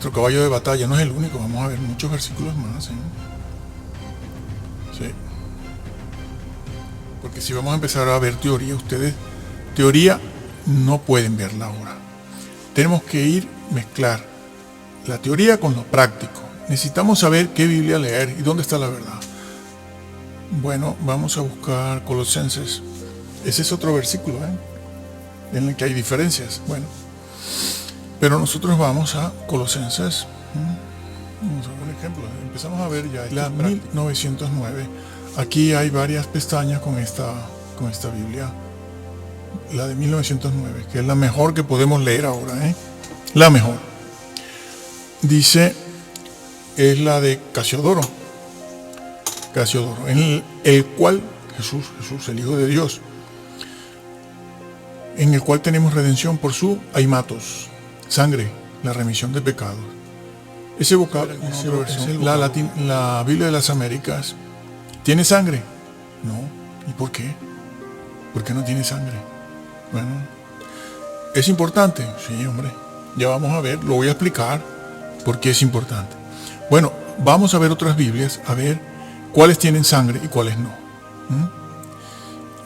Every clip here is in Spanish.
nuestro caballo de batalla. No es el único, vamos a ver muchos versículos más. Sí. Porque si vamos a empezar a ver teoría, ustedes, teoría no pueden verla ahora. Tenemos que mezclar la teoría con lo práctico. Necesitamos saber qué Biblia leer y dónde está la verdad. Bueno, vamos a buscar Colosenses. Ese es otro versículo, en el que hay diferencias. Bueno, pero nosotros vamos a Colosenses. Vamos a ver un ejemplo. Empezamos a ver ya la 1909. Aquí hay varias pestañas con esta Biblia. La de 1909, que es la mejor que podemos leer ahora. La mejor. Dice, es la de Casiodoro. En el cual Jesús, el Hijo de Dios, en el cual tenemos redención por su aimatos, sangre, la remisión de pecados. Ese vocablo, la Biblia de las Américas, ¿tiene sangre? No. ¿Y por qué? ¿Por qué no tiene sangre? Bueno, ¿es importante? Sí, hombre. Ya vamos a ver, lo voy a explicar por qué es importante. Bueno, vamos a ver otras Biblias, a ver cuáles tienen sangre y cuáles no.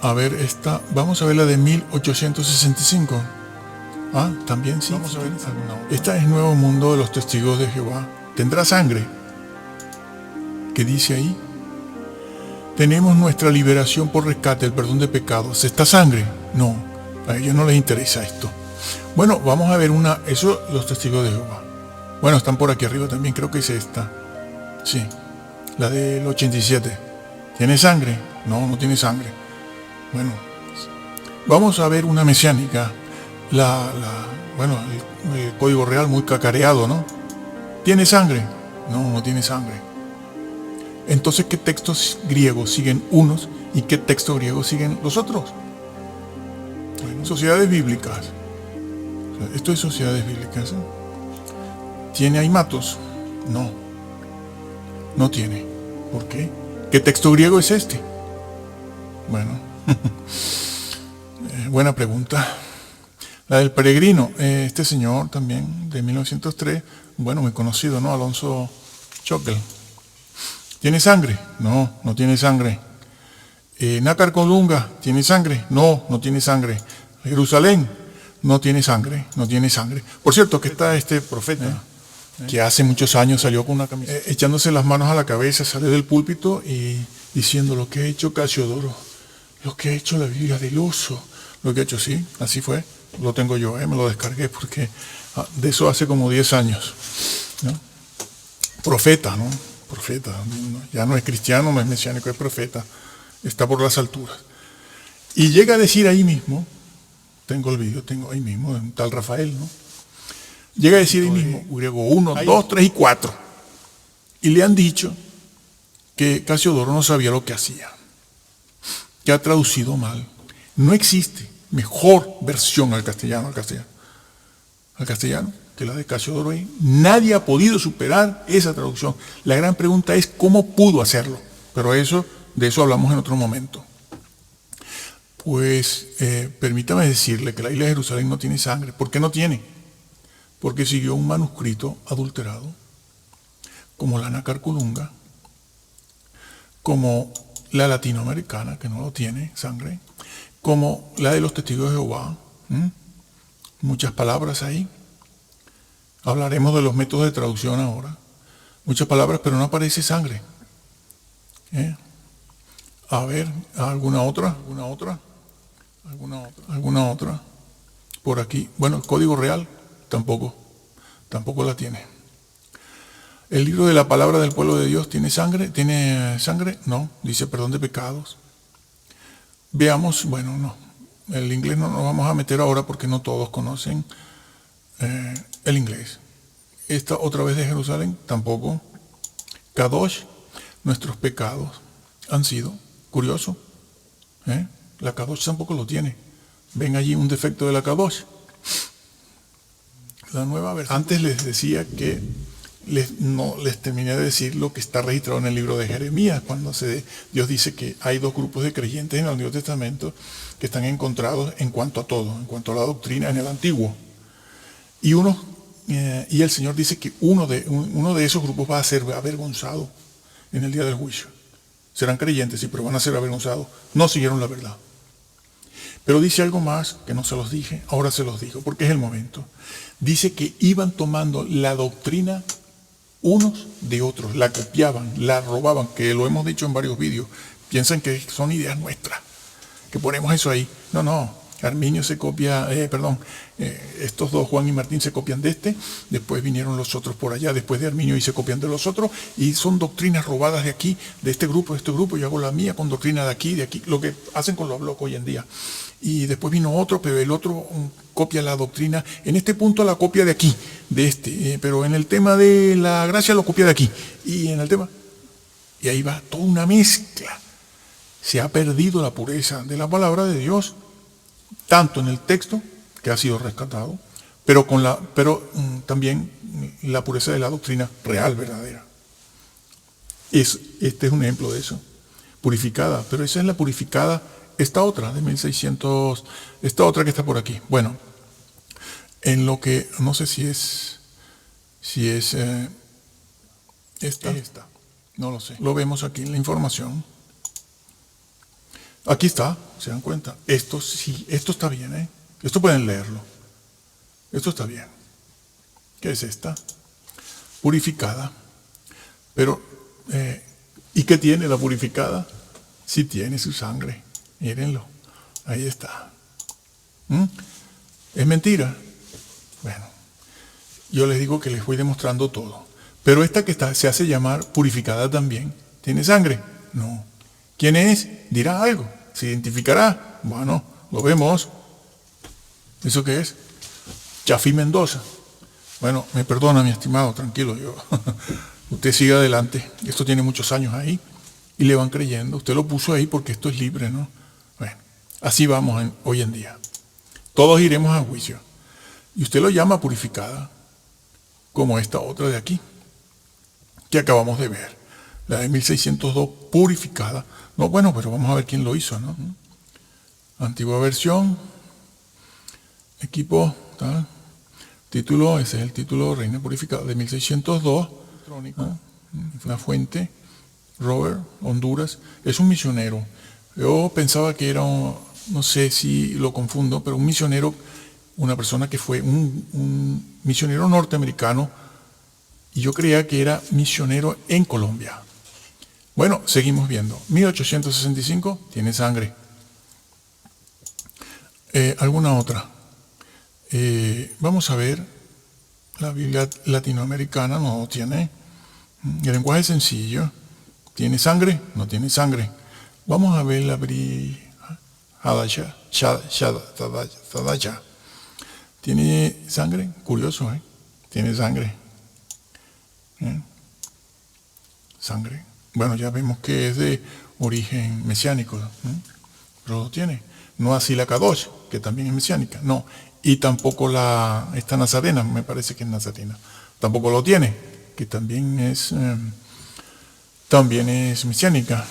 A ver, vamos a ver la de 1865. También sí. Vamos a ver esta es Nuevo Mundo de los Testigos de Jehová. ¿Tendrá sangre? ¿Qué dice ahí? Tenemos nuestra liberación por rescate, el perdón de pecados. ¿Está sangre? No, a ellos no les interesa esto. Bueno, vamos a ver eso los Testigos de Jehová. Bueno, están por aquí arriba también, creo que es esta. Sí, la del 87. ¿Tiene sangre? No, no tiene sangre. Bueno, vamos a ver una mesiánica. El código real muy cacareado, ¿no? ¿Tiene sangre? No, no tiene sangre. Entonces, ¿qué textos griegos siguen unos y qué textos griegos siguen los otros? Bueno, sociedades bíblicas. Esto es sociedades bíblicas. ¿Tiene aimatos? No. No tiene. ¿Por qué? ¿Qué texto griego es este? Bueno, buena pregunta. La del peregrino, este señor también, de 1903, bueno, muy conocido, ¿no? Alonso Choquel. ¿Tiene sangre? No, no tiene sangre. Nácar Colunga, ¿tiene sangre? No, no tiene sangre. Jerusalén, no tiene sangre, no tiene sangre. Por cierto, que está este profeta, que hace muchos años salió con una camiseta, echándose las manos a la cabeza, sale del púlpito y diciendo lo que ha hecho Casiodoro, lo que ha hecho la Biblia del oso, lo que ha hecho, sí, así fue. Lo tengo yo, me lo descargué porque de eso hace como 10 años. ¿No? Profeta, ¿no? Profeta, ¿no? Ya no es cristiano, no es mesiánico, es profeta. Está por las alturas. Y llega a decir ahí mismo, tengo el vídeo, tengo ahí mismo, un tal Rafael, ¿no? Llega a decir ahí mismo, griego 1, 2, 3 y 4. Y le han dicho que Casiodoro no sabía lo que hacía, que ha traducido mal. No existe mejor versión al castellano que la de Casiodoro. Nadie ha podido superar esa traducción. La gran pregunta es cómo pudo hacerlo, pero de eso hablamos en otro momento. Pues permítame decirle que la isla de Jerusalén no tiene sangre. ¿Por qué no tiene? Porque siguió un manuscrito adulterado, como la Nácar Colunga, como la latinoamericana, que no lo tiene sangre, como la de los Testigos de Jehová. Muchas palabras ahí. Hablaremos de los métodos de traducción ahora. Muchas palabras, pero no aparece sangre. A ver, ¿alguna otra? Por aquí. Bueno, el código real tampoco la tiene. El libro de la palabra del pueblo de Dios tiene sangre. ¿Tiene sangre? No, dice perdón de pecados. Veamos, bueno, no. El inglés no nos vamos a meter ahora porque no todos conocen el inglés. Esta otra vez de Jerusalén, tampoco. Kadosh, nuestros pecados han sido. Curioso. La Kadosh tampoco lo tiene. Ven allí un defecto de la Kadosh. La nueva versión. Antes les decía que no les terminé de decir lo que está registrado en el libro de Jeremías, cuando Dios dice que hay dos grupos de creyentes en el Antiguo Testamento que están encontrados en cuanto a todo, en cuanto a la doctrina en el Antiguo. Y unos y el Señor dice que uno de esos grupos va a ser avergonzado en el día del juicio. Serán creyentes, sí, pero van a ser avergonzados. No siguieron la verdad. Pero dice algo más que no se los dije, ahora se los digo, porque es el momento. Dice que iban tomando la doctrina unos de otros, la copiaban, la robaban, que lo hemos dicho en varios vídeos. Piensan que son ideas nuestras, que ponemos eso ahí. No. Arminio se copia, estos dos, Juan y Martín, se copian de este, después vinieron los otros por allá, después de Arminio, y se copian de los otros, y son doctrinas robadas de aquí, de este grupo, yo hago la mía con doctrina de aquí, lo que hacen con los blogs hoy en día. Y después vino otro, pero el otro copia la doctrina, en este punto la copia de aquí, de este, pero en el tema de la gracia lo copia de aquí, y en el tema, y ahí va toda una mezcla. Se ha perdido la pureza de la palabra de Dios, tanto en el texto, que ha sido rescatado, pero también la pureza de la doctrina real, verdadera. Este es un ejemplo de eso. Purificada, pero esa es la purificada, esta otra de 1600, esta otra que está por aquí. Bueno, en lo que, no sé si es esta, no lo sé. Lo vemos aquí en la información. Aquí está, se dan cuenta. Esto sí, esto está bien, ¿eh? Esto pueden leerlo. Esto está bien. ¿Qué es esta? Purificada. Pero, ¿y qué tiene la purificada? Sí tiene su sangre. Mírenlo. Ahí está. ¿Es mentira? Bueno, yo les digo que les voy demostrando todo. Pero esta que se hace llamar purificada también, ¿tiene sangre? No. ¿Quién es? Dirá algo. ¿Se identificará? Bueno, lo vemos. ¿Eso qué es? Chafí Mendoza. Bueno, me perdona, mi estimado, tranquilo. Usted sigue adelante. Esto tiene muchos años ahí. Y le van creyendo. Usted lo puso ahí porque esto es libre, ¿no? Bueno, así vamos hoy en día. Todos iremos a juicio. Y usted lo llama purificada, como esta otra de aquí, que acabamos de ver. La de 1602, purificada. No, bueno, pero vamos a ver quién lo hizo, ¿no? Antigua versión, equipo, tal. Título, ese es el título, Reina Purificada, de 1602. ¿No? Una fuente, Robert, Honduras. Es un misionero. Yo pensaba que era, no sé si lo confundo, pero un misionero, una persona que fue un misionero norteamericano, y yo creía que era misionero en Colombia. Bueno, seguimos viendo. 1865, tiene sangre. ¿Alguna otra? Vamos a ver. La Biblia latinoamericana no tiene. El lenguaje es sencillo. ¿Tiene sangre? No tiene sangre. Vamos a ver la Hadaya. ¿Tiene sangre? Curioso, ¿eh? Tiene sangre. Sangre. Bueno, ya vemos que es de origen mesiánico, pero lo tiene. No así la Kadosh, que también es mesiánica, no. Y tampoco esta Nazarena, me parece que es Nazarena, tampoco lo tiene, que también es mesiánica.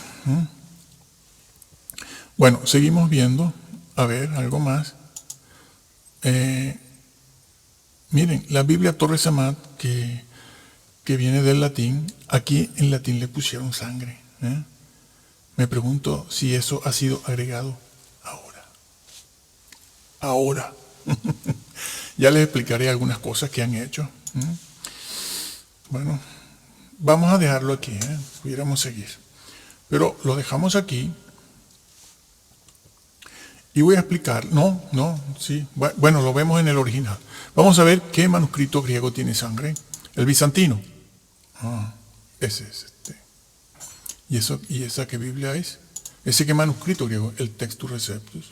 Bueno, seguimos viendo, a ver, algo más. Miren, la Biblia Torres Amat, que viene del latín, aquí en latín le pusieron sangre. Me pregunto si eso ha sido agregado ahora. Ya les explicaré algunas cosas que han hecho. Bueno, vamos a dejarlo aquí, pudiéramos seguir. Pero lo dejamos aquí y voy a explicar. Sí. Bueno, lo vemos en el original. Vamos a ver qué manuscrito griego tiene sangre. El bizantino. Ese es este. ¿Y esa qué Biblia es? ¿Ese qué manuscrito griego? El Textus Receptus.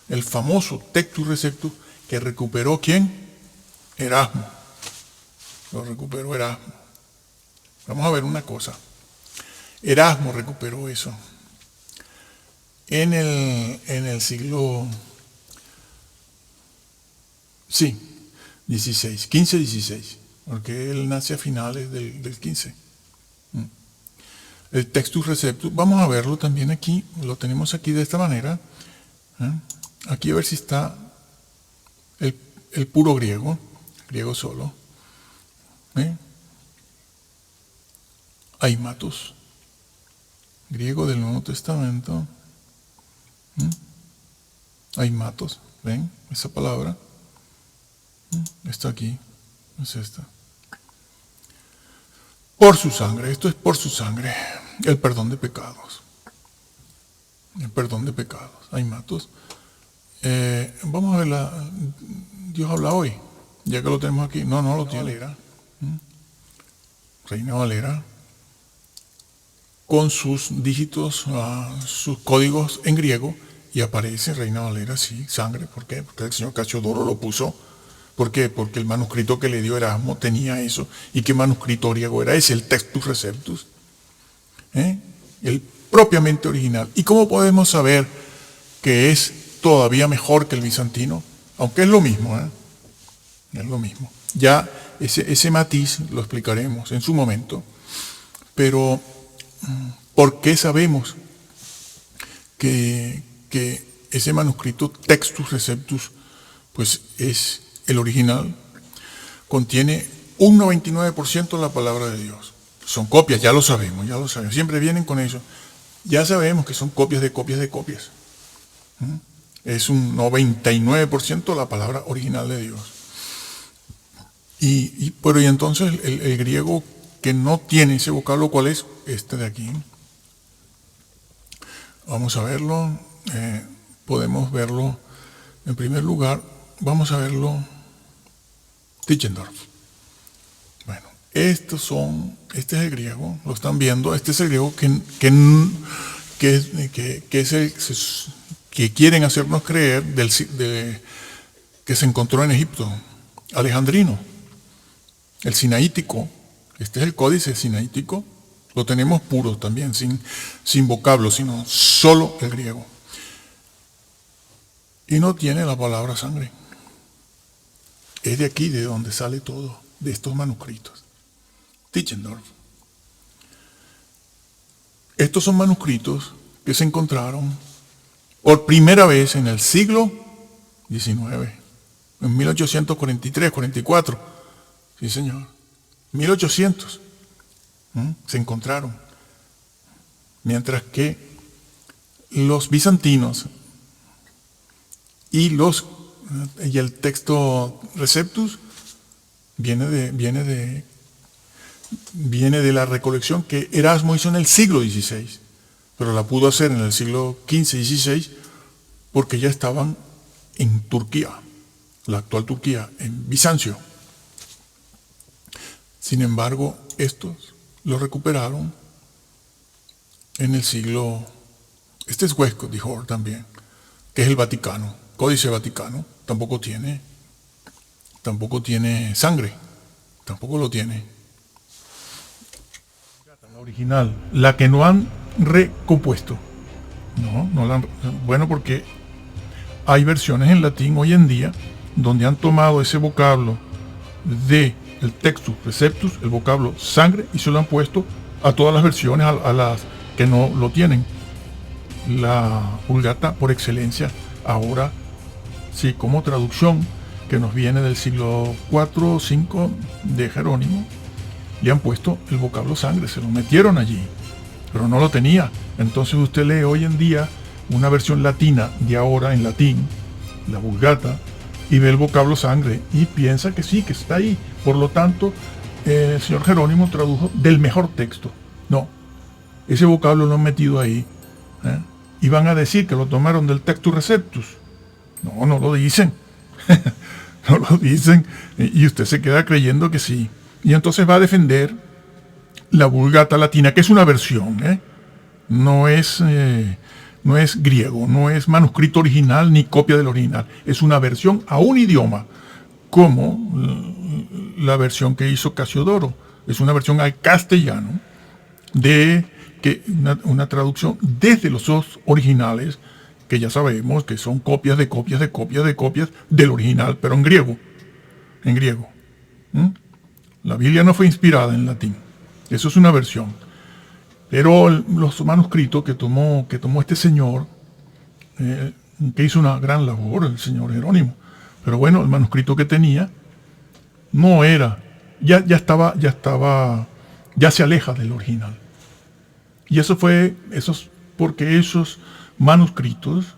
El famoso Textus Receptus que recuperó ¿quién? Erasmo. Lo recuperó Erasmo. Vamos a ver una cosa. Erasmo recuperó eso. En el siglo 15-16, porque él nace a finales del 15. El Textus Receptus, vamos a verlo también aquí, lo tenemos aquí de esta manera. Aquí a ver si está el puro griego. griego solo. Aimatos, griego del Nuevo Testamento. Aimatos, ven, esa palabra. Está aquí, es esta. Por su sangre, esto es por su sangre, el perdón de pecados. El perdón de pecados, aimatos. Vamos a ver, Dios habla hoy, ya que lo tenemos aquí. No lo tiene. Valera. Reina Valera, con sus dígitos, sus códigos en griego, y aparece Reina Valera, sí, sangre. ¿Por qué? Porque el señor Casiodoro lo puso. ¿Por qué? Porque el manuscrito que le dio Erasmo tenía eso. ¿Y qué manuscrito griego era ese? El Textus Receptus. El propiamente original. ¿Y cómo podemos saber que es todavía mejor que el bizantino? Aunque es lo mismo, es lo mismo. Ya ese matiz lo explicaremos en su momento. Pero, ¿por qué sabemos que ese manuscrito Textus Receptus pues es el original? Contiene un 99% de la palabra de Dios. Son copias, ya lo sabemos. Siempre vienen con eso. Ya sabemos que son copias de copias de copias. Es un 99% de la palabra original de Dios. Pero entonces el griego que no tiene ese vocablo, ¿cuál es? Este de aquí. Vamos a verlo. Podemos verlo. En primer lugar, vamos a verlo. Tischendorf. Bueno, este es el griego, lo están viendo. Este es el griego que quieren hacernos creer que se encontró en Egipto, alejandrino, el sinaítico. Este es el códice sinaítico. Lo tenemos puro también, sin vocablo, sino solo el griego. Y no tiene la palabra sangre. Es de aquí de donde sale todo, de estos manuscritos. Tischendorf. Estos son manuscritos que se encontraron por primera vez en el siglo XIX, en 1843, 44. Sí, señor. 1800. Se encontraron. Mientras que los bizantinos y el texto Receptus viene de la recolección que Erasmo hizo en el siglo XVI, pero la pudo hacer en el siglo XV y XVI porque ya estaban en Turquía, la actual Turquía, en Bizancio. Sin embargo, estos lo recuperaron en el siglo, este es Westcott, dijo también, que es el Vaticano, Códice Vaticano, tampoco tiene sangre, tampoco lo tiene. La original, la que no han recompuesto. No la han, bueno, porque hay versiones en latín hoy en día donde han tomado ese vocablo de el Textus Receptus, el vocablo sangre, y se lo han puesto a todas las versiones, a las que no lo tienen. La Vulgata por excelencia, ahora sí, como traducción que nos viene del siglo IV o V de Jerónimo, le han puesto el vocablo sangre, se lo metieron allí, pero no lo tenía. Entonces usted lee hoy en día una versión latina de ahora en latín, la Vulgata, y ve el vocablo sangre y piensa que sí, que está ahí. Por lo tanto, el señor Jerónimo tradujo del mejor texto. No, ese vocablo lo han metido ahí. Y van a decir que lo tomaron del Textus Receptus. No lo dicen. No lo dicen. Y usted se queda creyendo que sí. Y entonces va a defender la Vulgata latina, que es una versión. No es griego, no es manuscrito original ni copia del original. Es una versión a un idioma, como la versión que hizo Casiodoro. Es una versión al castellano de una traducción desde los dos originales, que ya sabemos que son copias de copias de copias de copias del original, pero en griego. La Biblia no fue inspirada en latín. Eso es una versión. Pero los manuscritos que tomó este señor, que hizo una gran labor, el señor Jerónimo. Pero bueno, el manuscrito que tenía no era, ya se aleja del original. Y eso es porque esos manuscritos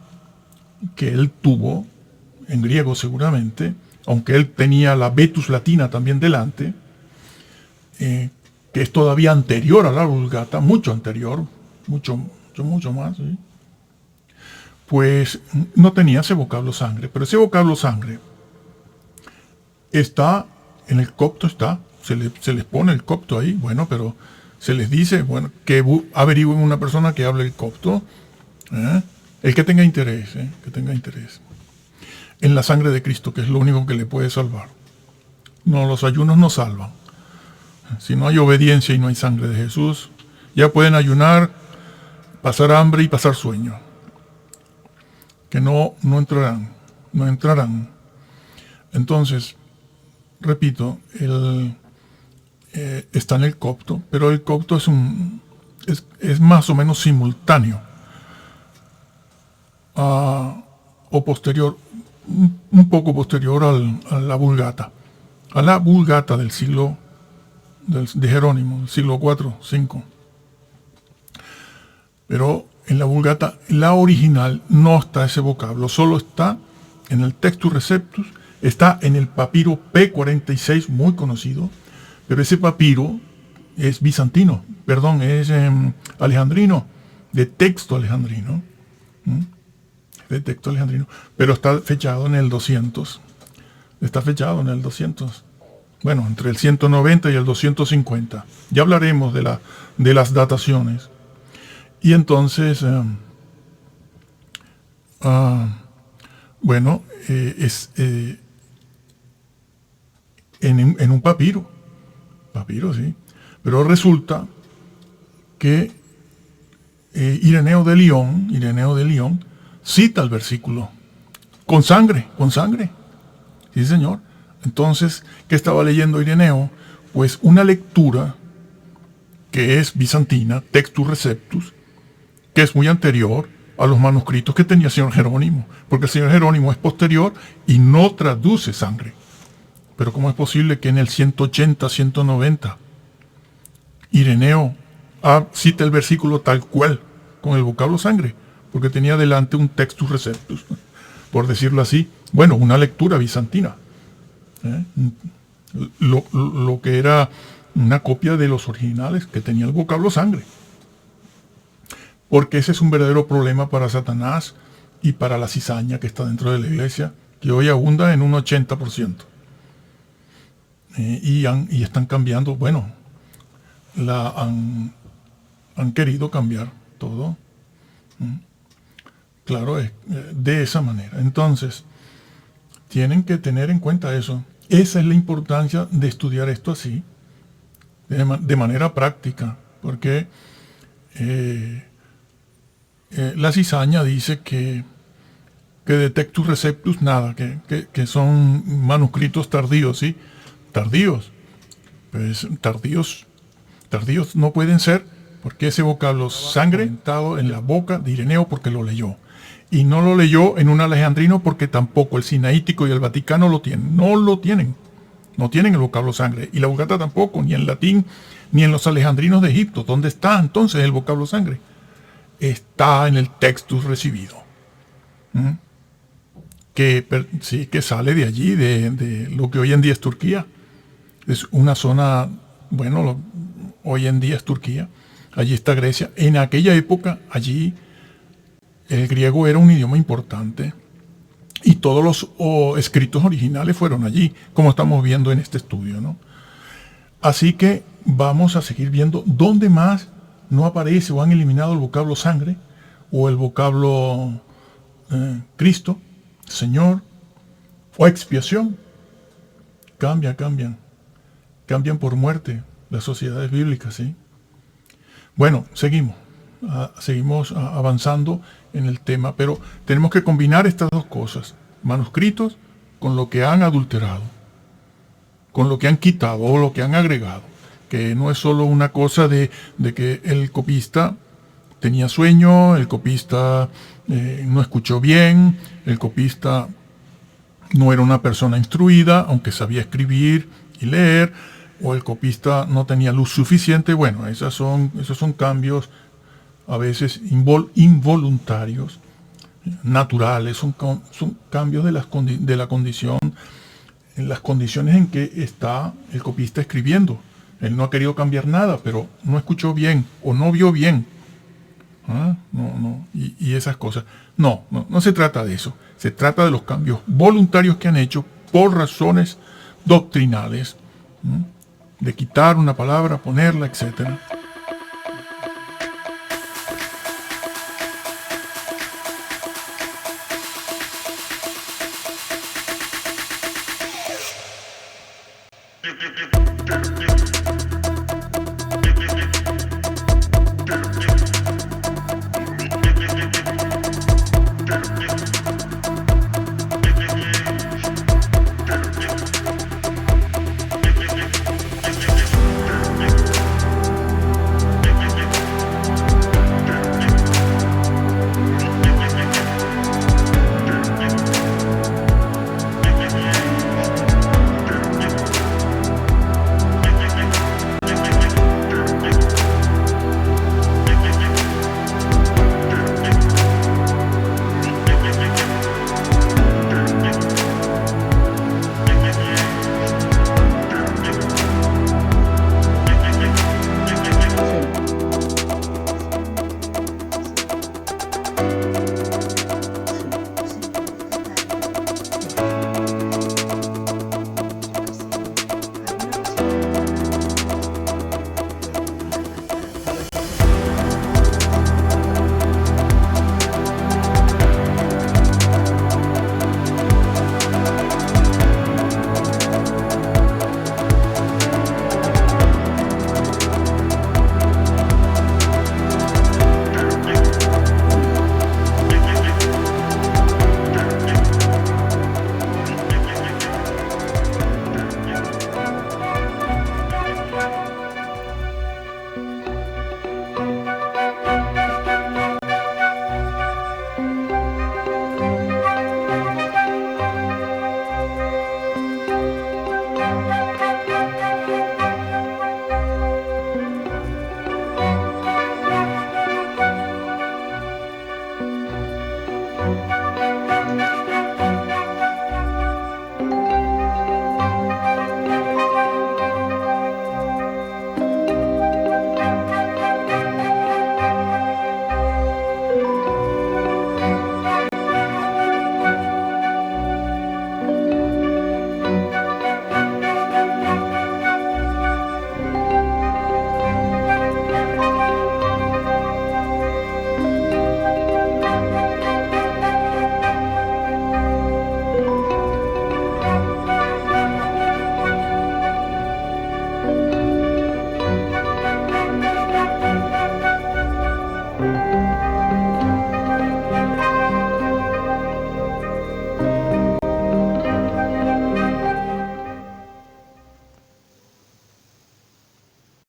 que él tuvo, en griego seguramente, aunque él tenía la Vetus Latina también delante, que es todavía anterior a la Vulgata, mucho anterior, mucho más, ¿sí? Pues no tenía ese vocablo sangre, pero ese vocablo sangre está en el copto, se les pone el copto ahí, bueno, pero se les dice, bueno, que averigüen una persona que hable el copto, el que tenga interés, en la sangre de Cristo, que es lo único que le puede salvar. No, los ayunos no salvan. Si no hay obediencia y no hay sangre de Jesús, ya pueden ayunar, pasar hambre y pasar sueño, que no entrarán. Entonces, repito, está en el copto, pero el copto es más o menos simultáneo o posterior, un poco posterior a la Vulgata del siglo de Jerónimo, del siglo IV, V. Pero en la Vulgata, la original, no está ese vocablo, solo está en el Textus Receptus, está en el papiro P46, muy conocido, pero ese papiro es bizantino, es alejandrino, de texto alejandrino, pero está fechado en el 200, bueno, entre el 190 y el 250. Ya hablaremos de las dataciones. Y entonces, bueno, es en un papiro, sí. Pero resulta que Ireneo de Lyon cita el versículo con sangre. Sí, señor. Entonces, ¿qué estaba leyendo Ireneo? Pues una lectura que es bizantina, Textus Receptus, que es muy anterior a los manuscritos que tenía el señor Jerónimo, porque el señor Jerónimo es posterior y no traduce sangre. Pero ¿cómo es posible que en el 180, 190 Ireneo cita el versículo tal cual, con el vocablo sangre? Porque tenía delante un Textus Receptus, por decirlo así. Bueno, una lectura bizantina. Lo que era una copia de los originales, que tenía el vocablo sangre. Porque ese es un verdadero problema para Satanás y para la cizaña que está dentro de la iglesia, que hoy abunda en un 80%. Y están cambiando, bueno, han querido cambiar todo. Claro, de esa manera. Entonces, tienen que tener en cuenta eso. Esa es la importancia de estudiar esto así, de manera práctica, porque la cizaña dice que de Textus Receptus nada, que son manuscritos tardíos, ¿sí? Tardíos. Pues tardíos no pueden ser, porque ese vocablo sangre estado en la boca de Ireneo porque lo leyó. Y no lo leyó en un alejandrino porque tampoco el Sinaítico y el Vaticano lo tienen. No lo tienen. No tienen el vocablo sangre. Y la Vulgata tampoco, ni en latín, ni en los alejandrinos de Egipto. ¿Dónde está entonces el vocablo sangre? Está en el Textus recibido. Que sale de allí, de lo que hoy en día es Turquía. Es una zona, bueno, hoy en día es Turquía. Allí está Grecia. En aquella época, allí el griego era un idioma importante y todos los escritos originales fueron allí, como estamos viendo en este estudio, ¿no? Así que vamos a seguir viendo dónde más no aparece o han eliminado el vocablo sangre o el vocablo Cristo, Señor o expiación. Cambian por muerte las sociedades bíblicas, ¿sí? Bueno, seguimos avanzando en el tema, pero tenemos que combinar estas dos cosas, manuscritos con lo que han adulterado, con lo que han quitado o lo que han agregado, que no es solo una cosa de que el copista tenía sueño, el copista no escuchó bien, el copista no era una persona instruida, aunque sabía escribir y leer, o el copista no tenía luz suficiente. Bueno, esos son cambios a veces involuntarios, naturales, son cambios de la condición, en las condiciones en que está el copista escribiendo. Él no ha querido cambiar nada, pero no escuchó bien o no vio bien. Y esas cosas. No se trata de eso. Se trata de los cambios voluntarios que han hecho por razones doctrinales, de quitar una palabra, ponerla, etcétera.